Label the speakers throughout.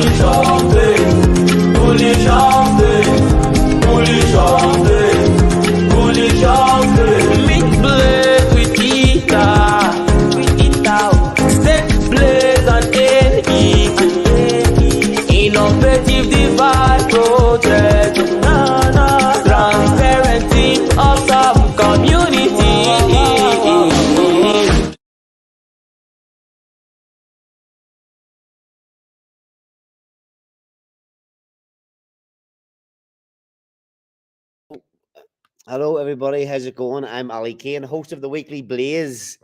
Speaker 1: Meat blade with guitar, set blaze and innovative device project, transparency of some community.
Speaker 2: Hello, everybody. How's it going? I'm Ali Kane, host of the Weekly Blaze.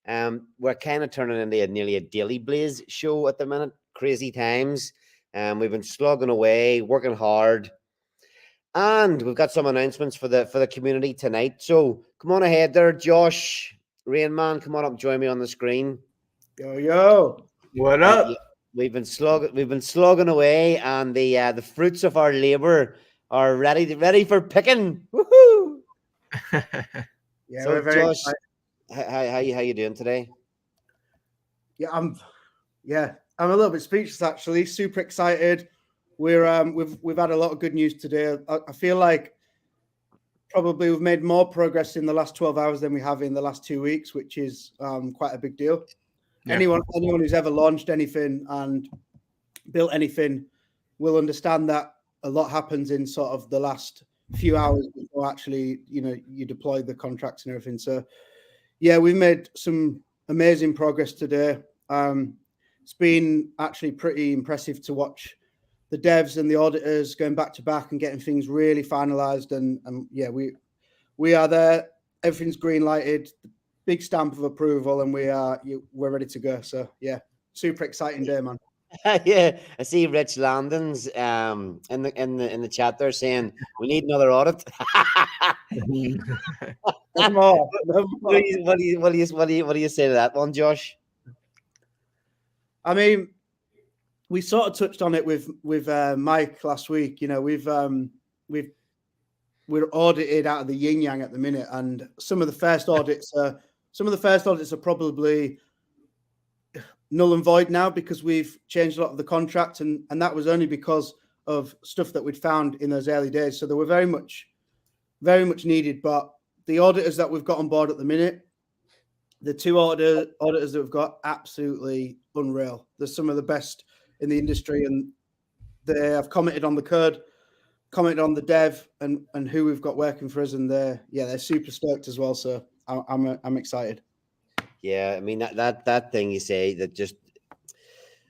Speaker 2: We're kind of turning into nearly a daily Blaze show at the minute. Crazy times. We've been slugging away, working hard, and we've got some announcements for the community tonight. So come on ahead there, Josh, Rain Man. Come on up, and join me on the screen.
Speaker 3: Yo,
Speaker 4: what up?
Speaker 2: We've been slugging away, and the fruits of our labor are ready for picking. Woohoo!
Speaker 3: Yeah,
Speaker 2: So
Speaker 3: we're very
Speaker 2: Josh,
Speaker 3: excited.
Speaker 2: how you doing today?
Speaker 3: Yeah, I'm a little bit speechless actually. Super excited. We've had a lot of good news today. I feel like probably we've made more progress in the last 12 hours than we have in the last 2 weeks, which is quite a big deal.
Speaker 4: Yeah.
Speaker 3: Anyone who's ever launched anything and built anything will understand that a lot happens in sort of the last few hours before actually, you deploy the contracts and everything. So yeah, we made some amazing progress today. It's been actually pretty impressive to watch the devs and the auditors going back to back and getting things really finalized. And yeah, we are there. Everything's green lighted, big stamp of approval, and we're ready to go. So yeah, super exciting day, man.
Speaker 2: Yeah, I see Rich Landon's in the chat there saying we need another audit.
Speaker 3: No more.
Speaker 2: What do you say to that one, Josh?
Speaker 3: I mean, we sort of touched on it with Mike last week. We're audited out of the yin yang at the minute, and some of the first audits are probably null and void now because we've changed a lot of the contract, and that was only because of stuff that we'd found in those early days. So they were very much needed. But the auditors that we've got on board at the minute, the two auditors that we've got, absolutely unreal. They're some of the best in the industry, and they have commented on the code, commented on the dev, and who we've got working for us, and they're super stoked as well. So I'm excited.
Speaker 2: Yeah, I mean that thing you say that just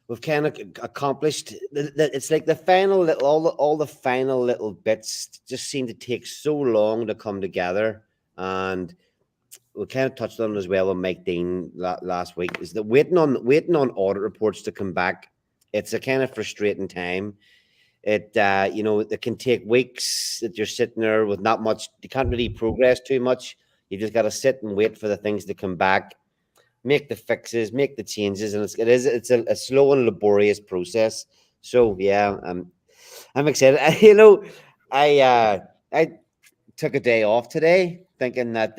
Speaker 2: we've kind of accomplished. It's like the final little all the final little bits just seem to take so long to come together, and we kind of touched on it as well with Mike Dean last week. Is that waiting on audit reports to come back? It's a kind of frustrating time. It it can take weeks that you're sitting there with not much. You can't really progress too much. You just got to sit and wait for the things to come back, make the fixes, make the changes, and it's a slow and laborious process. So yeah, I'm excited. I took a day off today, thinking that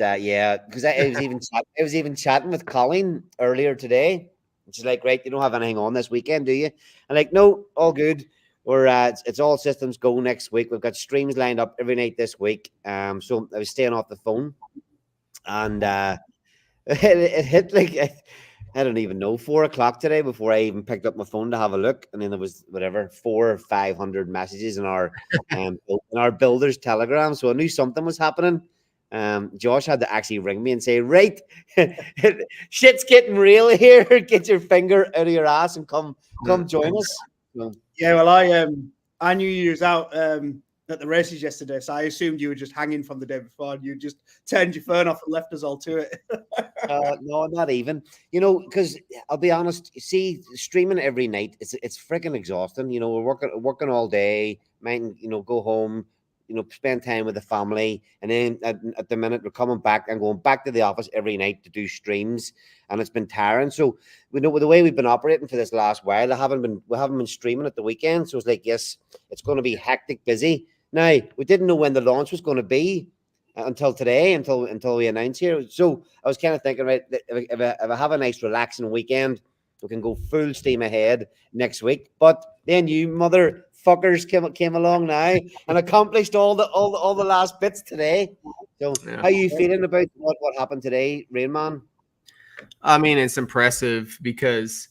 Speaker 2: because I was even chatting with Colleen earlier today. And she's like, "Right, you don't have anything on this weekend, do you?" I'm like, "No, all good. We're it's all systems go next week. We've got streams lined up every night this week." So I was staying off the phone, and it hit like I don't even know 4 o'clock today before I even picked up my phone to have a look, and then there was 400 or 500 messages in our builders Telegram, so I knew something was happening. Josh had to actually ring me and say, "Right, shit's getting real here. Get your finger out of your ass and come join us." So,
Speaker 3: yeah, well, I knew you was out at the races yesterday, so I assumed you were just hanging from the day before, and you just turned your phone off and left us all to it.
Speaker 2: no, not even. Because I'll be honest. You see, streaming every night, it's freaking exhausting. We're working all day. Might go home. Spend time with the family, and then at the minute we're coming back and going back to the office every night to do streams, and it's been tiring. So with the way we've been operating for this last while, we haven't been streaming at the weekend. So it's like, yes, it's going to be hectic, busy. Now we didn't know when the launch was going to be until today, until we announced here. So I was kind of thinking, right, if I have a nice relaxing weekend, we can go full steam ahead next week. But then you motherfuckers came along now and accomplished all the last bits today. So how are you feeling about what happened today, Rainman?
Speaker 4: I mean, it's impressive because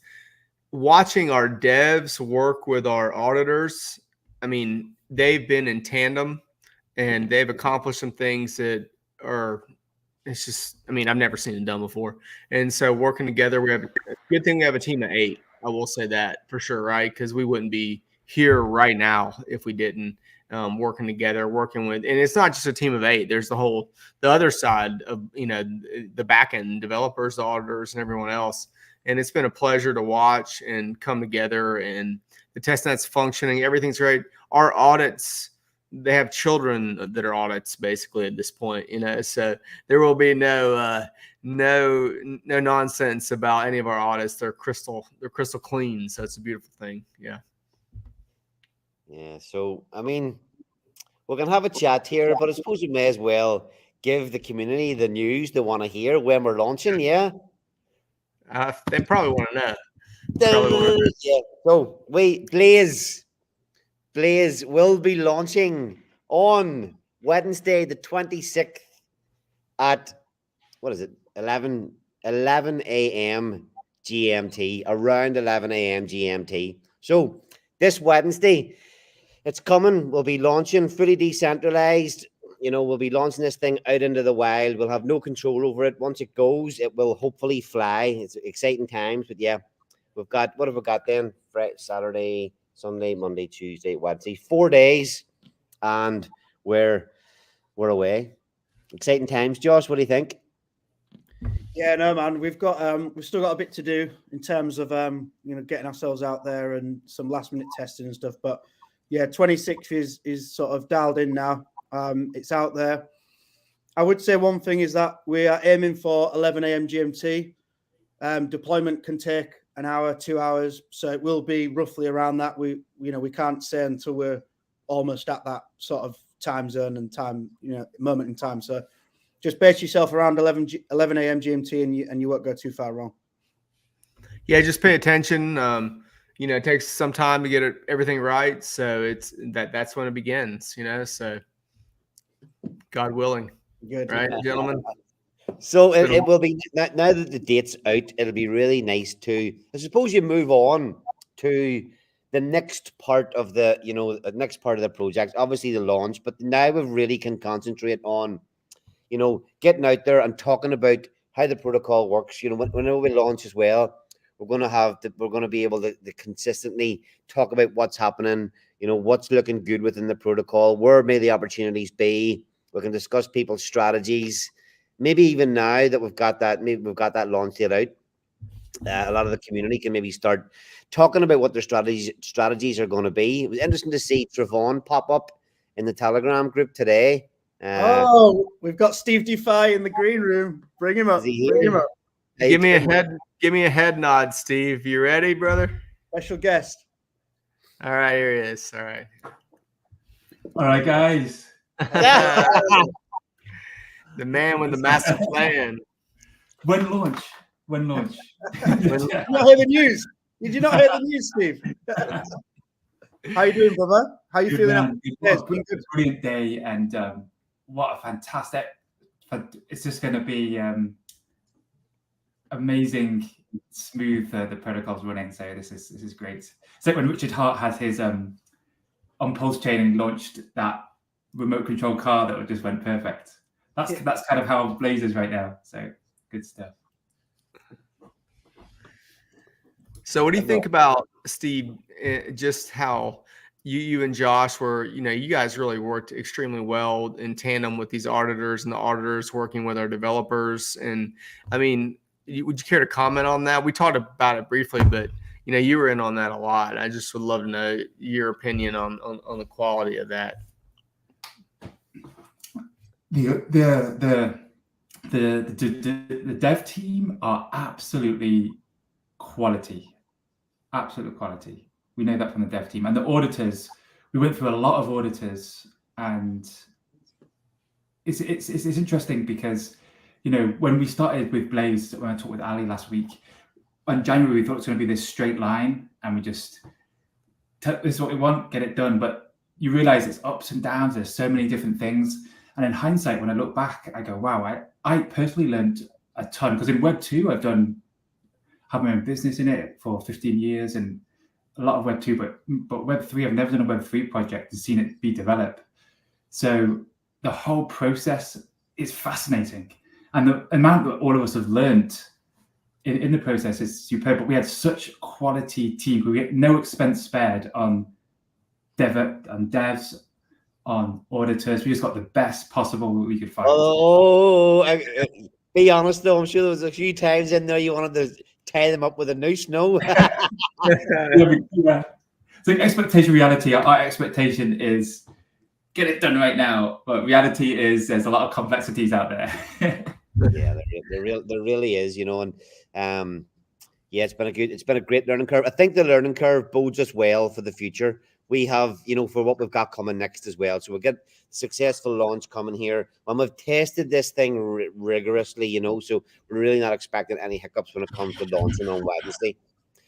Speaker 4: watching our devs work with our auditors, I mean, they've been in tandem and they've accomplished some things that are, it's just, I mean, I've never seen it done before. And so working together, we have a good thing we have a team of 8. I will say that for sure, right? Because we wouldn't be here right now if we didn't. Working together, working with, and it's not just a team of 8. There's the other side of, the back end developers, the auditors, and everyone else. And it's been a pleasure to watch and come together. And the testnet's functioning, everything's great. Our audits, they have children that are audits basically at this point. So there will be no nonsense about any of our audits. They're crystal clean. So it's a beautiful thing. Yeah.
Speaker 2: Yeah, so I mean, we're gonna have a chat here, but I suppose we may as well give the community the news they want to hear when we're launching. Yeah,
Speaker 4: they probably want to know.
Speaker 2: Yeah. So Blaze will be launching on Wednesday, the 26th at 11 a.m. GMT, around 11 a.m. GMT. So this Wednesday, it's coming. We'll be launching fully decentralized. We'll be launching this thing out into the wild. We'll have no control over it. Once it goes, it will hopefully fly. It's exciting times. But yeah, what have we got then? Friday, Saturday, Sunday, Monday, Tuesday, Wednesday. 4 days, and we're away. Exciting times, Josh. What do you think?
Speaker 3: Yeah, no, man. We've still got a bit to do in terms of getting ourselves out there and some last minute testing and stuff. But yeah, 26th is sort of dialed in now. It's out there. I would say one thing is that we are aiming for 11 a.m. GMT. Deployment can take an hour, 2 hours, so it will be roughly around that. We can't say until we're almost at that sort of time zone and time, moment in time. So just base yourself around 11 a.m. GMT and you won't go too far wrong.
Speaker 4: Yeah, just pay attention. It takes some time to get everything right. So that's when it begins, so God willing.
Speaker 3: Good.
Speaker 4: Right, gentlemen?
Speaker 2: So it will be, now that the date's out, it'll be really nice to, I suppose, you move on to the next part of the project, obviously the launch, but now we really can concentrate on, getting out there and talking about how the protocol works. Whenever we launch as well, we're going to be able to consistently talk about what's happening, what's looking good within the protocol, where may the opportunities be. We can discuss people's strategies. Maybe even now that we've got that launch date out, a lot of the community can maybe start talking about what their strategies are going to be. It was interesting to see Trevon pop up in the Telegram group today.
Speaker 3: We've got Steve Defy in the green room. Bring him up.
Speaker 4: Hey, give me a head nod, Steve. You ready, brother?
Speaker 3: Special guest.
Speaker 4: All right, here he is. All right.
Speaker 5: All right, guys.
Speaker 4: The man with the massive plan.
Speaker 5: When launch?
Speaker 3: Did you not hear the news? Did you not hear the news, Steve? How you doing, brother? How you feeling?
Speaker 5: It's been a brilliant day, and what a fantastic! It's just going to be amazing, smooth. The protocol's running, so this is great. So when Richard Hart has his on pulse chain and launched that remote control car that just went perfect. That's kind of how Blaze is right now. So good stuff.
Speaker 4: So what do you think about, Steve, just how you and Josh were, you guys really worked extremely well in tandem with these auditors and the auditors working with our developers. And I mean, would you care to comment on that? We talked about it briefly, but you were in on that a lot. I just would love to know your opinion on the quality of that.
Speaker 5: The dev team are absolute quality. We know that from the dev team. And the auditors, we went through a lot of auditors, and it's interesting because when we started with Blaze, when I talked with Ali last week, on January, we thought it was going to be this straight line, and we just, this is what we want, get it done. But you realize it's ups and downs. There's so many different things. And in hindsight, when I look back, I go, wow, I personally learned a ton, because in Web 2, have my own business in it for 15 years and a lot of Web 2, but Web 3, I've never done a Web 3 project and seen it be developed. So the whole process is fascinating. And the amount that all of us have learned in the process is superb. But we had such quality team. We get no expense spared on devs, on auditors. We just got the best possible we could find.
Speaker 2: Be honest though, I'm sure there was a few times in there you wanted to tie them up with a noose, no?
Speaker 5: Yeah. So expectation, reality, our expectation is get it done right now. But reality is there's a lot of complexities out there.
Speaker 2: Yeah, there really is, you know, and yeah, it's been a great learning curve. I think the learning curve bodes us well for the future. We have, you know, for what we've got coming next as well. So we'll get successful launch coming here. And we've tested this thing rigorously, you know, so we're really not expecting any hiccups when it comes to launching on Wednesday.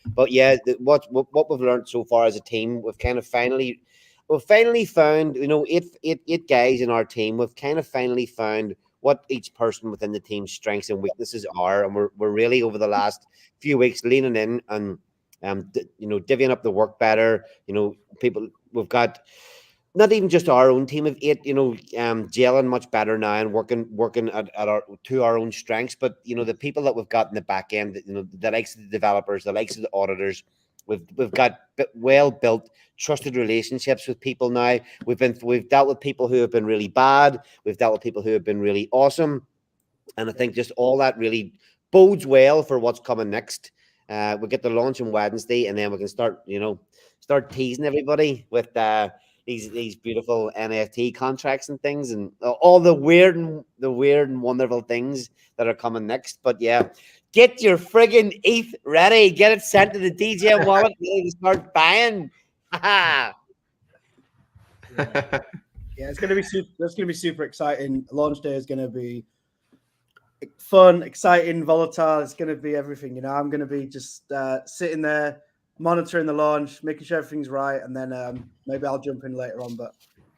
Speaker 2: But yeah, what we've learned so far as a team, we've finally found, you know, eight guys in our team. We've kind of finally found what each person within the team's strengths and weaknesses are, and we're really over the last few weeks leaning in and you know, divvying up the work better. You know, we've got not even just our own team of 8, you know, gelling much better now and working at our own strengths. But you know, the people that we've got in the back end, you know, the likes of the developers, the likes of the auditors, we've got well built, trusted relationships with people now. We've dealt with people who have been really bad. We've dealt with people who have been really awesome, and I think just all that really bodes well for what's coming next. We get the launch on Wednesday, and then we can start teasing everybody with these beautiful NFT contracts and things, and all the weird and wonderful things that are coming next. But yeah, get your friggin' ETH ready. Get it sent to the DJ wallet and start buying.
Speaker 3: Yeah, it's gonna be super exciting. Launch day is gonna be fun, exciting, volatile. It's gonna be everything. You know, I'm gonna be just sitting there monitoring the launch, making sure everything's right, and then maybe I'll jump in later on. But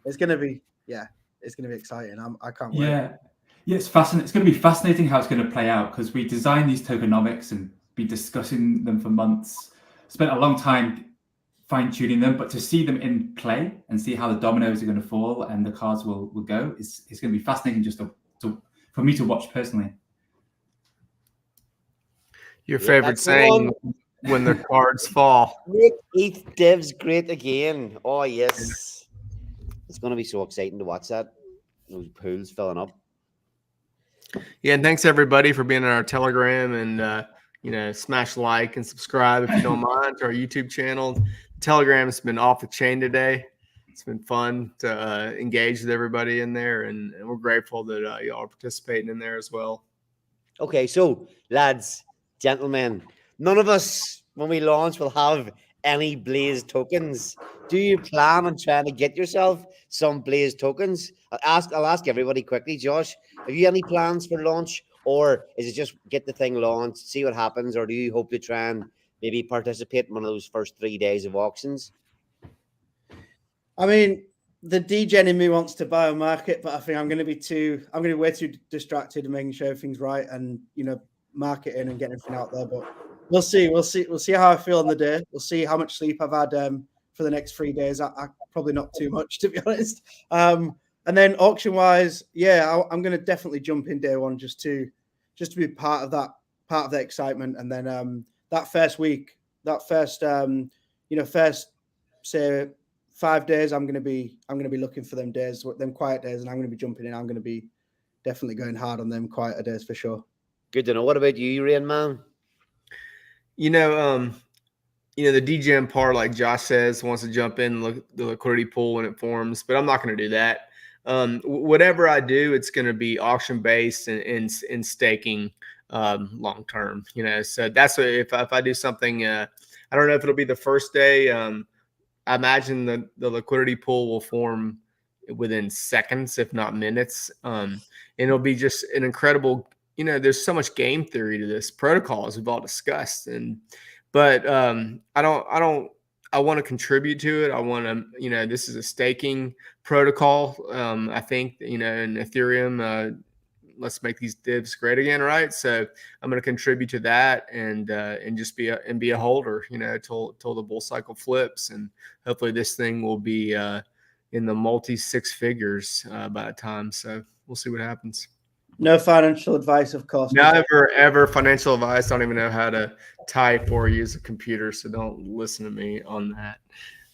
Speaker 3: it's gonna be exciting. I can't wait.
Speaker 5: Yeah, it's fascinating. It's going to be fascinating how it's going to play out, because we designed these tokenomics and be discussing them for months. Spent a long time fine tuning them, but to see them in play and see how the dominoes are going to fall and the cards will go, it's going to be fascinating just for me to watch personally.
Speaker 4: Your favorite saying when the cards fall.
Speaker 2: Make ETH devs great again. Oh yes, it's going to be so exciting to watch that. Those pools filling up.
Speaker 4: Yeah, and thanks everybody for being on our Telegram, and you know, smash like and subscribe if you don't mind to our YouTube channel. Telegram's been off the chain today. It's been fun to engage with everybody in there, and we're grateful that y'all are participating in there as well.
Speaker 2: Okay, so lads, gentlemen, none of us when we launch will have any Blaze tokens. Do you plan on trying to get yourself some Blaze tokens? I'll ask everybody quickly. Josh, have you any plans for launch, or is it just get the thing launched, see what happens, or do you hope to try and maybe participate in one of those first 3 days of auctions?
Speaker 3: I mean, the degen in me wants to buy a market, but I think I'm going to be way too distracted and making sure everything's right, and you know, marketing and getting everything out there. But we'll see how I feel on the day. We'll see how much sleep I've had for the next 3 days. I probably not too much, to be honest. And then auction wise, yeah, I'm going to definitely jump in day one just to be part of that excitement. And then that first week, first say 5 days, I'm going to be looking for them quiet days, and I'm going to be jumping in. I'm going to be definitely going hard on them quieter days for sure.
Speaker 2: Good to know. What about you, Rain Man?
Speaker 4: You know, the DGM part, like Josh says, wants to jump in and look at the liquidity pool when it forms, but I'm not going to do that. Whatever I do, it's going to be auction based and staking long term. You know, so that's if I do something. I don't know if it'll be the first day. I imagine the liquidity pool will form within seconds, if not minutes, and it'll be just an incredible you know, there's so much game theory to this protocol, as we've all discussed, but I want to contribute to it. I want to, you know, this is a staking protocol. I think, you know, in Ethereum, let's make these divs great again, right? So I'm going to contribute to that and just be a holder, you know, till the bull cycle flips, and hopefully this thing will be in the multi six figures by the time. So we'll see what happens.
Speaker 3: No financial advice, of course.
Speaker 4: Never, ever financial advice. I don't even know how to type or use a computer, so don't listen to me on that.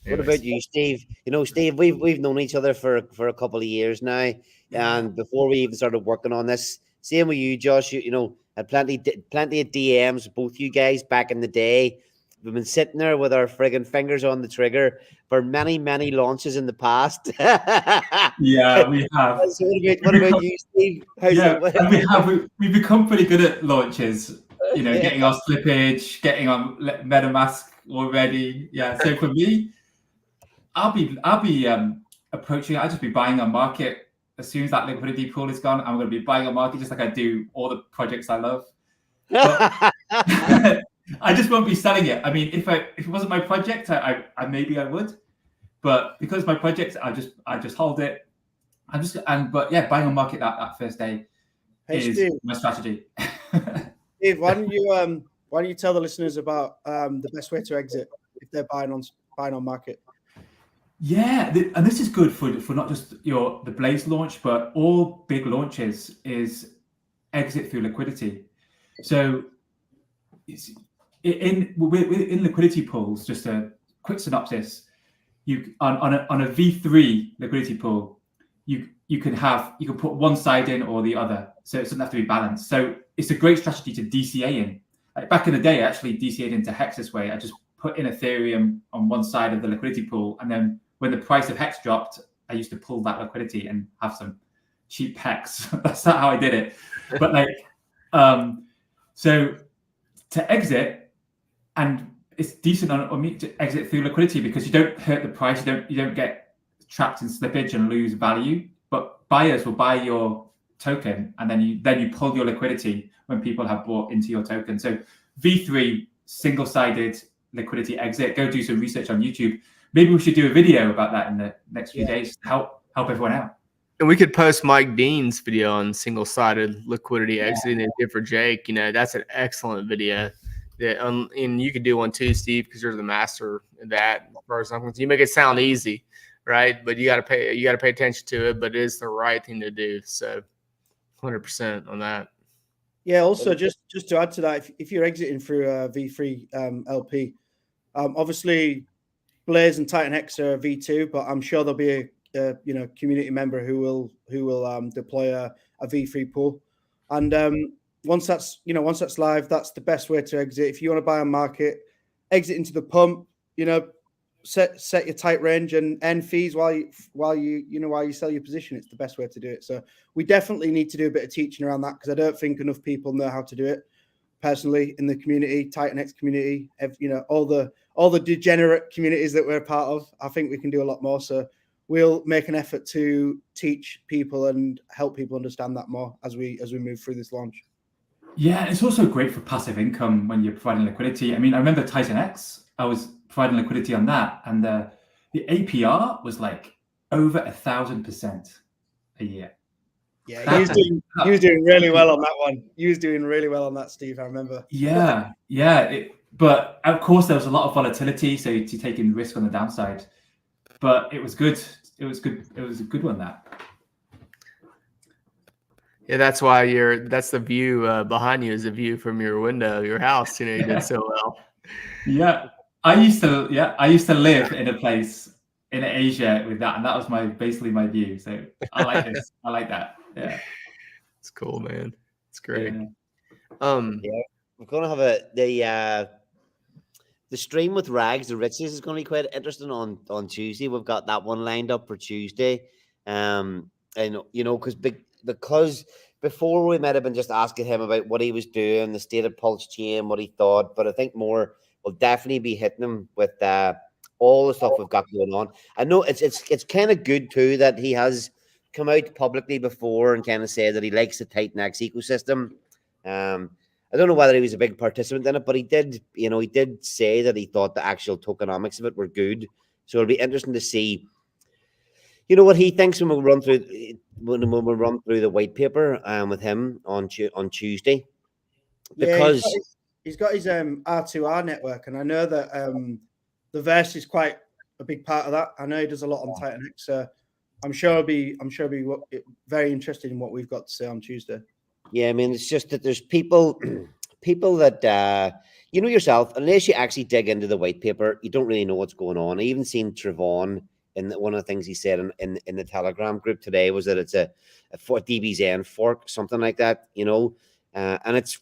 Speaker 2: What about you, Steve? You know, Steve, we've known each other for a couple of years now, and before we even started working on this, same with you, Josh. You know, had plenty of DMs, both you guys back in the day. We've been sitting there with our friggin' fingers on the trigger for many launches in the past.
Speaker 5: Yeah, we have.
Speaker 2: So what about you, Steve?
Speaker 5: We've become pretty good at launches. You know, getting our slippage, getting on MetaMask already. Yeah. So for me, I'll be approaching. I'll just be buying on market as soon as that liquidity pool is gone. I'm going to be buying on market just like I do all the projects I love. But I just won't be selling it. I mean, if it wasn't my project, I maybe I would, but because it's my project, I just hold it. But buying on market that first day is Steve, my strategy.
Speaker 3: Steve, why don't you tell the listeners about the best way to exit if they're buying on market?
Speaker 5: Yeah, and this is good for not just the Blaze launch, but all big launches is exit through liquidity. So in liquidity pools, just a quick synopsis, you on a V3 liquidity pool, you can put one side in or the other, so it doesn't have to be balanced. So it's a great strategy to DCA in. Like back in the day, I actually DCA'd into Hex this way. I just put in Ethereum on one side of the liquidity pool, and then when the price of Hex dropped, I used to pull that liquidity and have some cheap Hex. That's not how I did it. But so to exit, and it's decent on me to exit through liquidity because you don't hurt the price, you don't get trapped in slippage and lose value. But buyers will buy your token, and then you pull your liquidity when people have bought into your token. So V3 single-sided liquidity exit. Go do some research on YouTube. Maybe we should do a video about that in the next few days to help everyone out.
Speaker 4: And we could post Mike Dean's video on single-sided liquidity exiting and did for Jake. You know, that's an excellent video. And you could do one too, Steve, because you're the master of that. You make it sound easy, right? But you got to pay attention to it. But it is the right thing to do. So, 100% on that.
Speaker 3: Yeah. Also, just to add to that, if you're exiting through a V3 LP, obviously Blaze and Titan X are V2, but I'm sure there'll be a community member who will deploy a V3 pool, and once that's live, that's the best way to exit. If you want to buy on market, exit into the pump, set your tight range and end fees while you sell your position. It's the best way to do it. So we definitely need to do a bit of teaching around that, because I don't think enough people know how to do it. Personally, in the community, Titan X community, all the degenerate communities that we're a part of, I think we can do a lot more. So we'll make an effort to teach people and help people understand that more as we move through this launch.
Speaker 5: Yeah, it's also great for passive income when you're providing liquidity. I mean, I remember Titan X, I was providing liquidity on that, and the APR was like over 1,000% a year.
Speaker 3: Yeah, he was doing really well on that one. He was doing really well on that, Steve, I remember.
Speaker 5: Yeah. But of course, there was a lot of volatility, so you're taking risk on the downside. But it was good. It was good. It was a good one, that.
Speaker 4: Yeah, that's why that's the view behind you is a view from your window, your house. You did so well.
Speaker 5: Yeah. I used to live in a place in Asia with that, and that was basically my view. So I like this. I like that. Yeah.
Speaker 4: It's cool, man. It's great.
Speaker 5: Yeah.
Speaker 2: We're gonna have the stream with Rags the Riches is going to be quite interesting on Tuesday. We've got that one lined up for Tuesday, and because before we might have been just asking him about what he was doing, the state of Pulse Chain, what he thought, but I think more we'll definitely be hitting him with all the stuff we've got going on. I know it's kind of good too that he has come out publicly before and kind of said that he likes the Titan X ecosystem. I don't know whether he was a big participant in it, but he did say that he thought the actual tokenomics of it were good. So it'll be interesting to see, what he thinks when we run through the white paper with him on Tuesday,
Speaker 3: Yeah,
Speaker 2: because
Speaker 3: he's got his R2R network, and I know that the Verse is quite a big part of that. I know he does a lot on Titan X, so I'm sure he'll be very interested in what we've got to say on Tuesday.
Speaker 2: yeah, I mean, it's just that there's people that yourself, unless you actually dig into the white paper, you don't really know what's going on. I even seen Trevon one of the things he said in the Telegram group today was that it's a DBZN fork, something like that, and it's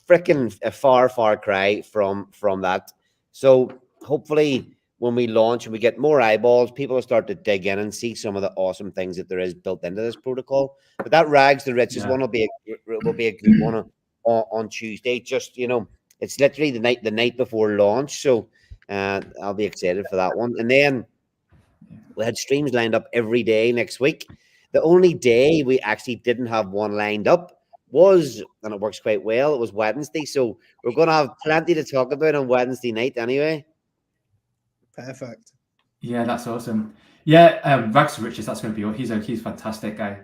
Speaker 2: freaking a far cry from that. So hopefully when we launch and we get more eyeballs, people will start to dig in and see some of the awesome things that there is built into this protocol. But that Rags to Riches one will be a good one on Tuesday. Just it's literally the night before launch, so I'll be excited for that one. And then we had streams lined up every day next week. The only day we actually didn't have one lined up was, and it works quite well, it was Wednesday. So we're going to have plenty to talk about on Wednesday night anyway.
Speaker 3: Perfect.
Speaker 5: Yeah, that's awesome. Yeah, Rags to Riches, that's going to be, he's a fantastic guy.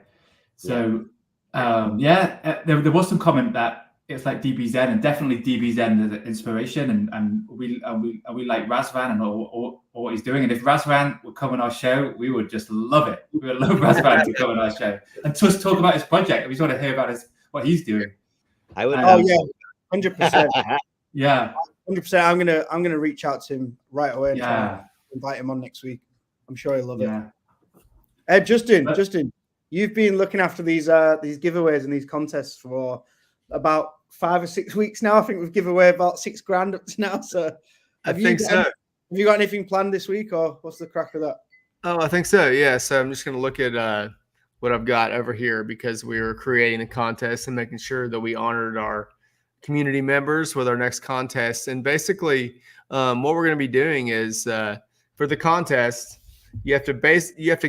Speaker 5: So there was some comment that it's like DBZ, and definitely DBZ is an inspiration, and we like Razvan and all what he's doing. And if Razvan would come on our show, we would just love it. We would love Razvan to come on our show and just talk about his project. We just want to hear about what he's doing.
Speaker 2: I would.
Speaker 3: 100%.
Speaker 5: Yeah,
Speaker 3: 100%. I'm gonna reach out to him right away and try and invite him on next week. I'm sure he'll love it. Justin, you've been looking after these giveaways and these contests for about 5 or 6 weeks now. I think we've given away about $6,000 up to now. So
Speaker 4: I think so.
Speaker 3: Have you got anything planned this week, or what's the crack of that?
Speaker 4: Oh, I think so. Yeah. So I'm just going to look at what I've got over here, because we were creating a contest and making sure that we honored our community members with our next contest. And basically, what we're going to be doing is for the contest, you have to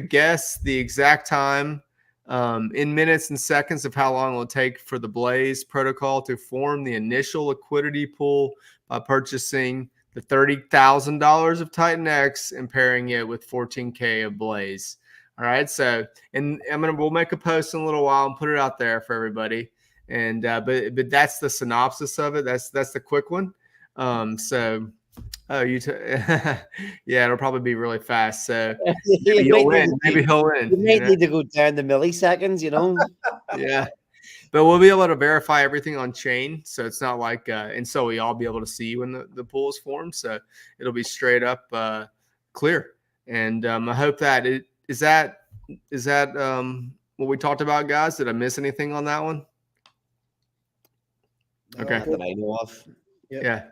Speaker 4: guess the exact time in minutes and seconds of how long it will take for the Blaze protocol to form the initial liquidity pool by purchasing the $30,000 of Titan X and pairing it with 14K of Blaze. All right. So, and we'll make a post in a little while and put it out there for everybody. And, but that's the synopsis of it. That's the quick one. Yeah, it'll probably be really fast. So maybe he'll win. Maybe he'll win.
Speaker 2: You might need to go down the milliseconds,
Speaker 4: Yeah. But we'll be able to verify everything on chain. So it's not like, and so we all be able to see when the pool is formed. So it'll be straight up clear. And I hope that is that what we talked about, guys? Did I miss anything on that one? Okay.
Speaker 2: That I know of.
Speaker 4: Yeah.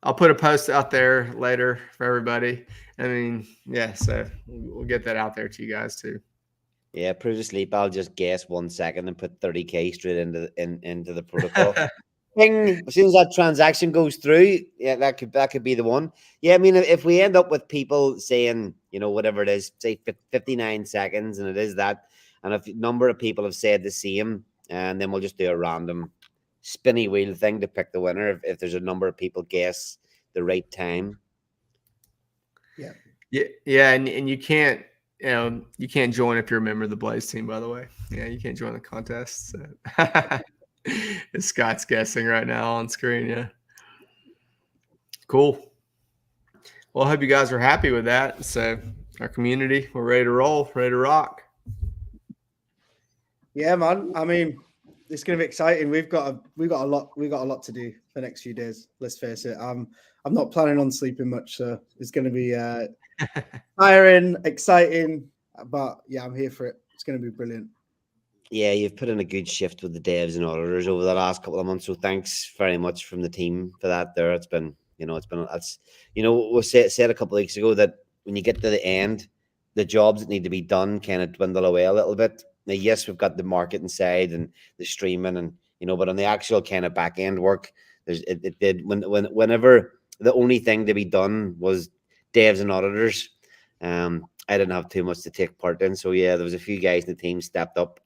Speaker 4: I'll put a post out there later for everybody. I mean, yeah, so we'll get that out there to you guys too.
Speaker 2: Yeah, prove to sleep. I'll just guess 1 second and put 30K straight into the protocol. Ping! As soon as that transaction goes through, yeah, that could be the one. Yeah, I mean, if we end up with people saying, whatever it is, say 59 seconds, and it is that, and if a number of people have said the same, and then we'll just do a random spinny wheel thing to pick the winner if there's a number of people guess the right time.
Speaker 4: Yeah, and you can't join if you're a member of the Blaze team, by the way. Yeah, you can't join the contest. So. Scott's guessing right now on screen. Yeah, cool. Well, I hope you guys are happy with that. So our community, we're ready to roll, ready to rock.
Speaker 3: Yeah, man. I mean, it's going to be exciting. We've got a lot to do for the next few days. Let's face it. I'm not planning on sleeping much, so it's going to be tiring, exciting. But yeah, I'm here for it. It's going to be brilliant.
Speaker 2: Yeah, you've put in a good shift with the devs and auditors over the last couple of months. So thanks very much from the team for that. There, it's been we said a couple of weeks ago that when you get to the end, the jobs that need to be done kind of dwindle away a little bit. Now, yes, we've got the marketing side and the streaming, and but on the actual kind of back end work, it did whenever the only thing to be done was devs and auditors. I didn't have too much to take part in, so yeah, there was a few guys in the team stepped up.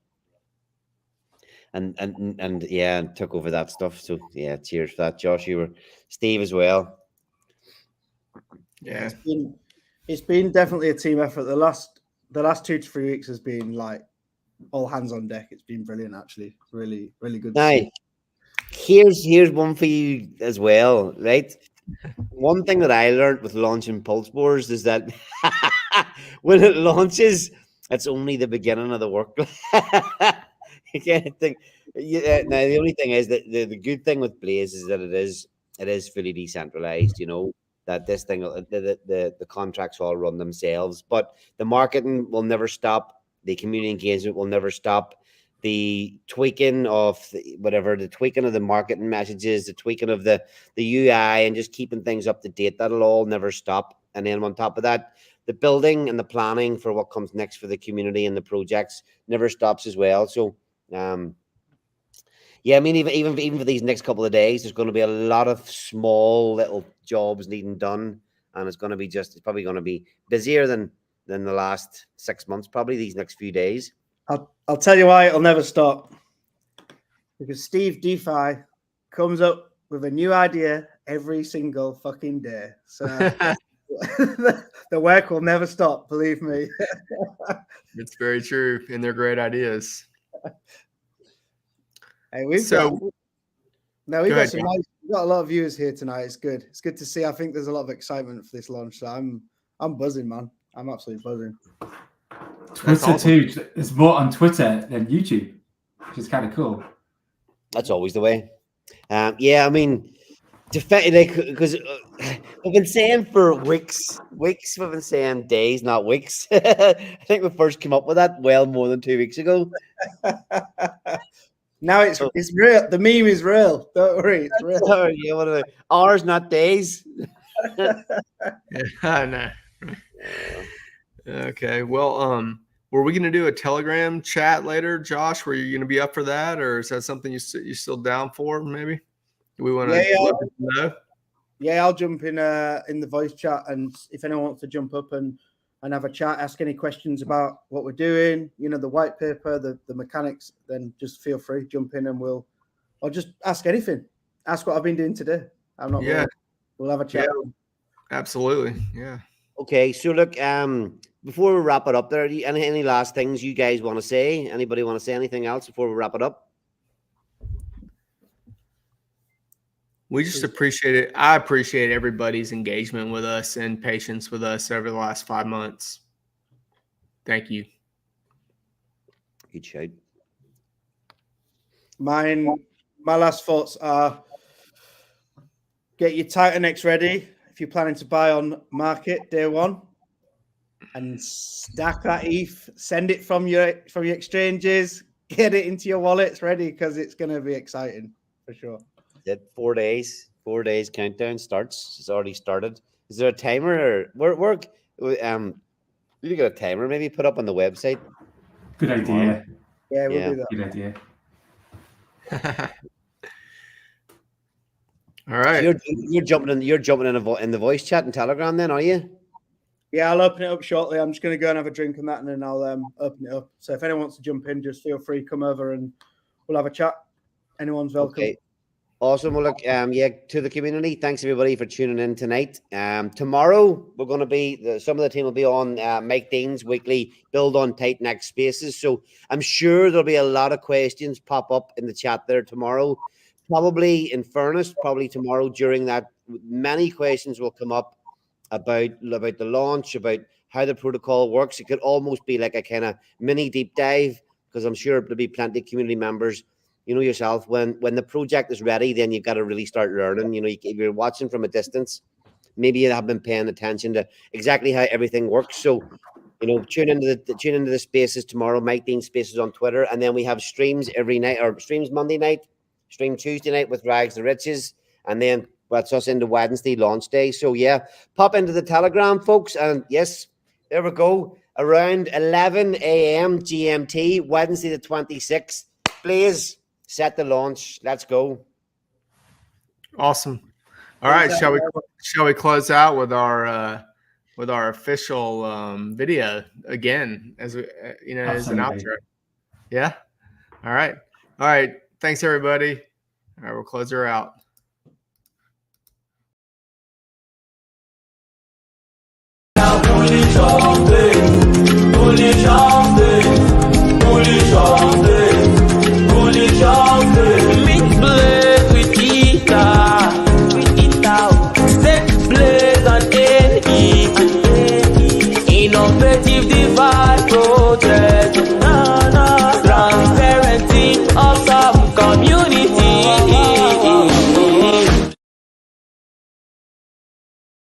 Speaker 2: and yeah, and took over that stuff. So yeah, cheers for that, Josh. You were Steve as well.
Speaker 4: Yeah.
Speaker 3: It's been definitely a team effort. The last 2 to 3 weeks has been like all hands on deck. It's been brilliant, actually. Really, really good.
Speaker 2: Now, here's one for you as well, right? One thing that I learned with launching Pulse Wars is that when it launches, it's only the beginning of the work. You can't think. Yeah, now the only thing is that the good thing with Blaze is that it is fully decentralized. You know that this thing the contracts all run themselves, but the marketing will never stop. The community engagement will never stop. The tweaking of the tweaking of the marketing messages, the tweaking of the UI, and just keeping things up to date. That'll all never stop. And then on top of that, the building and the planning for what comes next for the community and the projects never stops as well. So, yeah, I mean, even for these next couple of days, there's going to be a lot of small little jobs needing done, and it's probably going to be busier than the last 6 months, probably these next few days.
Speaker 3: I'll tell you why it'll never stop. Because Steve DeFi comes up with a new idea every single fucking day. So the work will never stop, believe me.
Speaker 4: It's very true, and they're great ideas.
Speaker 3: Hey, we've got a lot of viewers here tonight. It's good. It's good to see. I think there's a lot of excitement for this launch. So I'm buzzing, man. I'm absolutely buzzing.
Speaker 5: Twitter too. There's more on Twitter than YouTube, which is kind of cool.
Speaker 2: That's always the way. Yeah, I mean, because we've been saying for weeks. We've been saying days, not weeks. I think we first came up with that well more than 2 weeks ago.
Speaker 3: Now it's real. The meme is real. Don't worry, it's real.
Speaker 2: Oh, yeah, what are they? Hours, not days.
Speaker 4: I know. Okay. Well, were we going to do a Telegram chat later, Josh? Were you going to be up for that, or is that something you still down for? Maybe. Do we want to? Know?
Speaker 3: Yeah, I'll jump in the voice chat, and if anyone wants to jump up and have a chat, ask any questions about what we're doing, the white paper, the mechanics, then just feel free, jump in, and I'll just ask anything. Ask what I've been doing today. I'm not. Yeah. We'll have a chat.
Speaker 4: Yeah, absolutely. Yeah.
Speaker 2: Okay, so look, before we wrap it up, there any last things you guys want to say? Anybody want to say anything else before we wrap it up?
Speaker 4: We just appreciate it. I appreciate everybody's engagement with us and patience with us over the last 5 months. Thank you.
Speaker 2: Good shout.
Speaker 3: My last thoughts are: get your Titan X ready if you're planning to buy on market day one, and stack that ETH. Send it from your exchanges. Get it into your wallets ready, because it's going to be exciting for sure.
Speaker 2: 4 days. 4 days countdown starts. It's already started. Is there a timer or work? You got a timer maybe put up on the website?
Speaker 5: Good idea.
Speaker 3: Yeah, we'll do that.
Speaker 5: Good idea.
Speaker 4: All right.
Speaker 2: So you're jumping in the voice chat and Telegram then, are you?
Speaker 3: Yeah, I'll open it up shortly. I'm just going to go and have a drink and that, and then I'll open it up. So if anyone wants to jump in, just feel free, come over and we'll have a chat. Anyone's welcome.
Speaker 2: Okay. Awesome. Well, look, to the community, thanks everybody for tuning in tonight. Tomorrow we're going to be some of the team will be on Mike Dean's weekly Build on Titan X Spaces. So I'm sure there'll be a lot of questions pop up in the chat there tomorrow. Probably, in fairness, tomorrow during that, many questions will come up about the launch, about how the protocol works. It could almost be like a kind of mini deep dive, because I'm sure there'll be plenty of community members. You know yourself, when the project is ready, then you've got to really start learning. If you're watching from a distance, maybe you haven't been paying attention to exactly how everything works. So, tune into the spaces tomorrow. Mike Dean Spaces on Twitter, and then we have streams every night, or streams Monday night, stream Tuesday night with Rags the Riches, and then that's us into Wednesday launch day. So yeah, pop into the Telegram, folks, and yes, there we go. Around 11 a.m. GMT, Wednesday the 26th. Please. Set the launch. Let's go.
Speaker 4: Awesome. All right. Shall we close out with our official video again as we, as an outro? Yeah. All right. All right. Thanks, everybody. All right, we'll close her out.